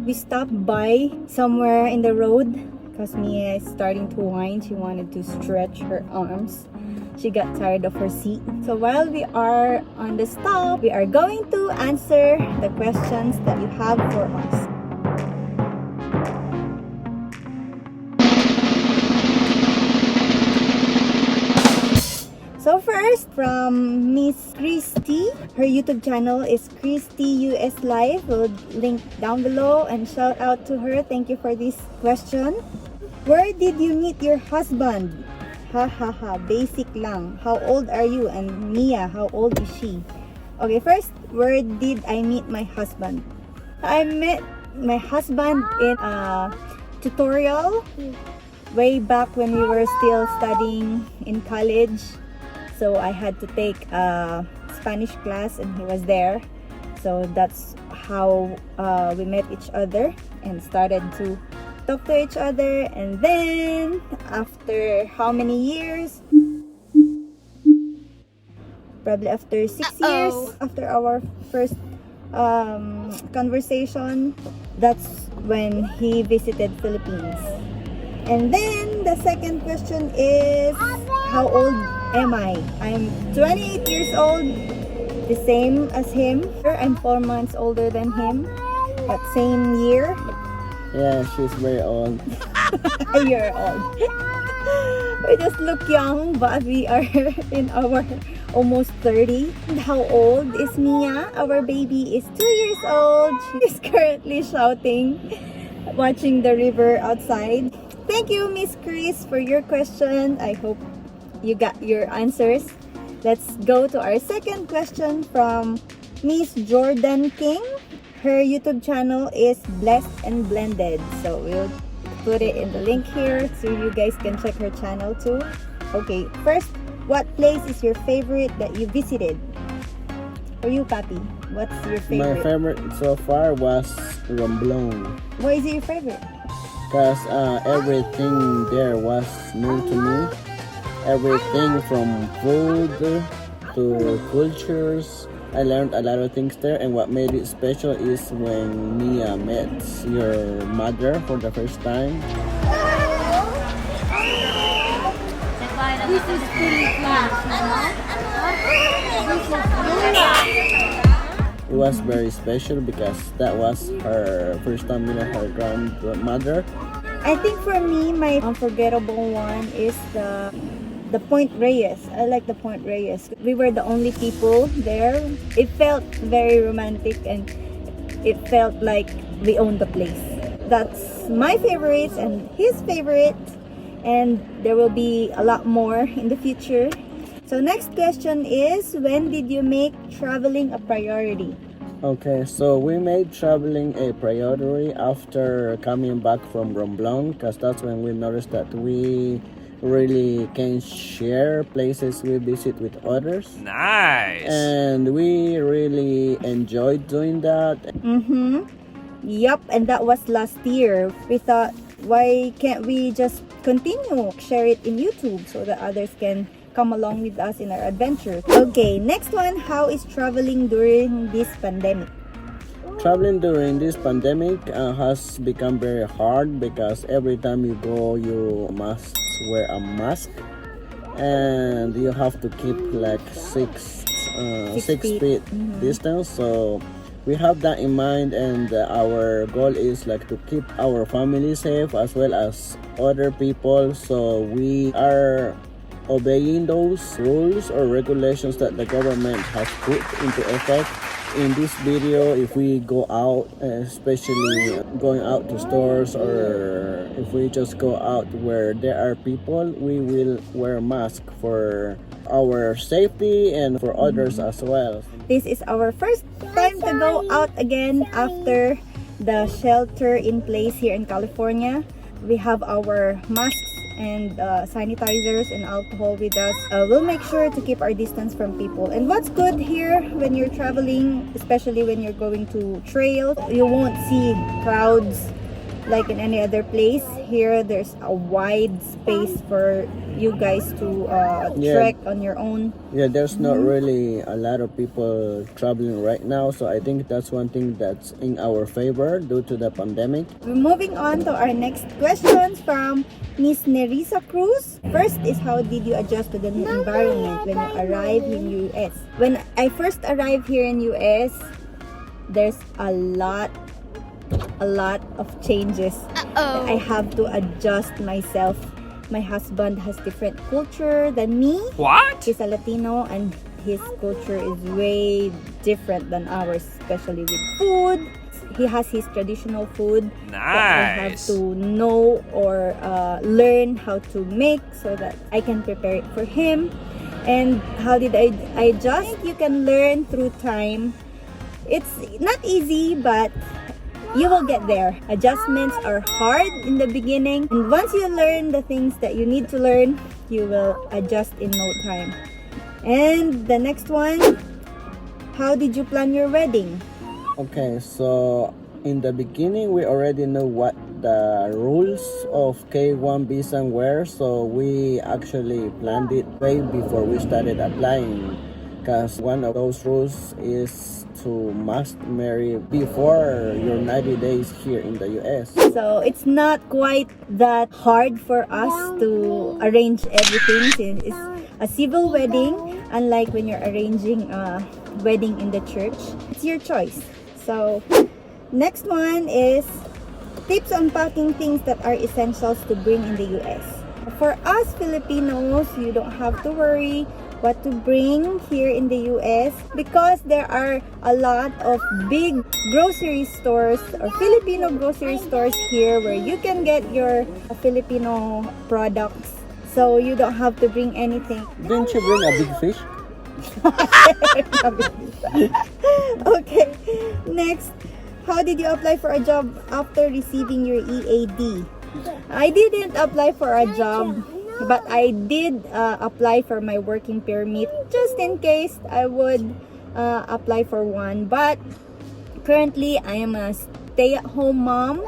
We stopped by somewhere in the road because Mia is starting to whine. She wanted to stretch her arms. She got tired of her seat. So while we are on the stop, we are going to answer the questions that you have for us. So first, from Miss Christy, her YouTube channel is Christy US Live. We'll link down below and shout out to her. Thank you for this question. Where did you meet your husband? Ha ha ha, basic lang. How old are you? And Mia, how old is she? Okay, first, where did I meet my husband? I met my husband in a tutorial way back when we were still studying in college. So I had to take a Spanish class and he was there. So that's how we met each other and started to talk to each other. And then after how many years? Probably after 6 years after our first conversation, that's when he visited Philippines. And then the second question is, how old am I? I'm 28 years old, the same as him. I'm 4 months older than him, but same year. Yeah, she's very old. You're old. We just look young, but we are in our almost 30. And how old is Mia? Our baby is 2 years old. She's currently shouting, watching the river outside. Thank you, Miss Chris, for your question. I hope you got your answers. Let's go to our second question from Miss Jordan King. Her YouTube channel is Blessed and Blended. So we'll put it in the link here so you guys can check her channel too. Okay, first, what place is your favorite that you visited? For you, Papi, what's your favorite? My favorite so far was Romblon. Why is it your favorite? Because everything there was new to me. Everything from food to cultures. I learned a lot of things there, and what made it special is when Mia met your mother for the first time. This is pretty It was very special because that was her first time meeting her grandmother. I think for me, my unforgettable one is the Point Reyes. I like the Point Reyes. We were the only people there. It felt very romantic and it felt like we owned the place. That's my favorites and his favorite, and there will be a lot more in the future. So next question is, when did you make traveling a priority? Okay, so we made traveling a priority after coming back from Romblon, because that's when we noticed that we really can share places we visit with others. Nice! And we really enjoyed doing that. Yup, and that was last year. We thought, why can't we just continue, share it in YouTube so that others can come along with us in our adventure. Okay, next one, how is traveling during this pandemic? Traveling during this pandemic has become very hard because every time you go, you must wear a mask, and you have to keep like six feet distance. So we have that in mind, and our goal is like to keep our family safe as well as other people. So we are obeying those rules or regulations that the government has put into effect. In this video, if we go out, especially going out to stores, or if we just go out where there are people, we will wear a mask for our safety and for others as well. This is our first time to go out again after the shelter in place here in California. We have our masks and sanitizers and alcohol with us. We'll make sure to keep our distance from people. And what's good here when you're traveling, especially when you're going to trails, you won't see crowds like in any other place. Here, there's a wide space for you guys to trek on your own. Yeah, there's not really a lot of people traveling right now, so I think that's one thing that's in our favor due to the pandemic. We're moving on to our next questions from Miss Nerissa Cruz. First is, how did you adjust to the new environment when you arrived in US? When I first arrived here in US, there's a lot of changes. I have to adjust myself. My husband has different culture than me. What? He's a Latino and his culture is way different than ours, especially with food. He has his traditional food that I have Nice. to know or learn how to make so that I can prepare it for him. And how did I adjust? You can learn through time. It's not easy, but you will get there. Adjustments are hard in the beginning, and once you learn the things that you need to learn, you will adjust in no time. And the next one, how did you plan your wedding? Okay, so in the beginning, we already know what the rules of K1 visa were, so we actually planned it way before we started applying. Because one of those rules is to must marry before your 90 days here in the US. So it's not quite that hard for us to arrange everything since it's a civil wedding, unlike when you're arranging a wedding in the church. It's your choice. So next one is tips on packing things that are essentials to bring in the US. For us Filipinos, you don't have to worry what to bring here in the US because there are a lot of big grocery stores or Filipino grocery stores here where you can get your Filipino products, so you don't have to bring anything. Didn't you bring a big fish? Okay, next, how did you apply for a job after receiving your EAD? I didn't apply for a job, but I did apply for my working permit just in case I would apply for one. But currently I am a stay-at-home mom.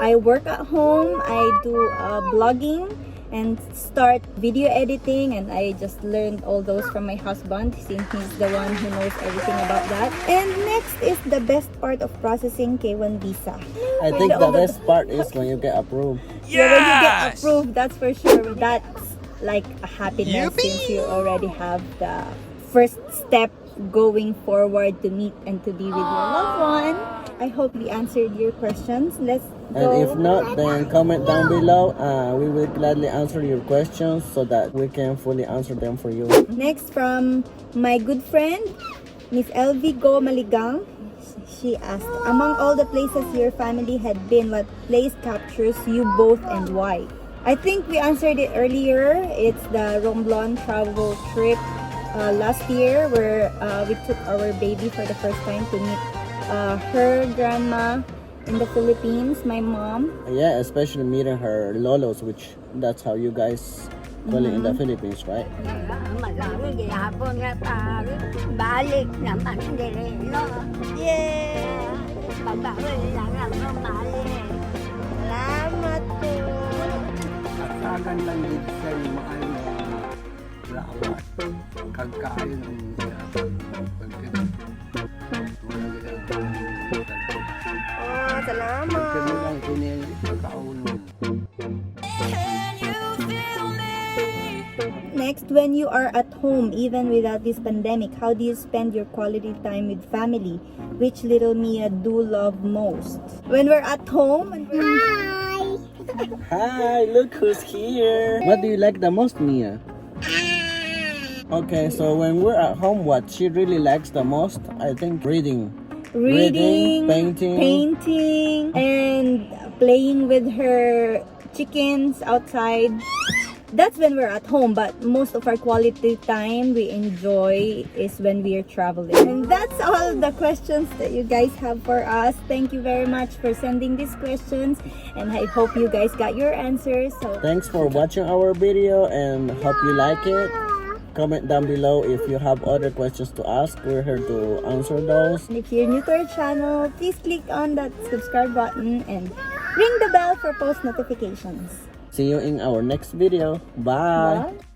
I work at home, I do blogging and start video editing, and I just learned all those from my husband since he's the one who knows everything about that. And next is the best part of processing K1 visa. I think the best part is when you get approved. Yeah, when you get Yes. approved, that's for sure. That's like a happiness since you already have the first step going forward to meet and to be with your loved one. I hope we answered your questions. Let's And go. if not, then comment down below. We will gladly answer your questions so that we can fully answer them for you. Next, from my good friend, Miss LV Go Maligang. She asked, among all the places your family had been, what place captures you both and why? I think we answered it earlier. It's the Romblon travel trip last year where we took our baby for the first time to meet her grandma in the Philippines, my mom. Yeah, especially meeting her lolos, which that's how you guys call it in the Philippines, right? Malami gihapon nga balik naman dire no. Yeah! Pabawal lang ako balik. Salamat po! Asagan lang dito sa mahal na rawat. Kagkain ng pagkakas. Oh, salamat! Kami lang pagkaunon. Next, when you are at home, even without this pandemic, how do you spend your quality time with family? Which little Mia do love most? When we're at home, Hi, look who's here. What do you like the most, Mia? Okay, so when we're at home, what she really likes the most, I think reading. reading, painting, and playing with her chickens outside. That's when we're at home, but most of our quality time we enjoy is when we are traveling. And that's all the questions that you guys have for us. Thank you very much for sending these questions, and I hope you guys got your answers. So Thanks for watching our video and hope you like it. Comment down below if you have other questions to ask. We're here to answer those. if you're new to our channel, please click on that subscribe button and Ring the bell for post notifications. See you in our next video. Bye. Bye.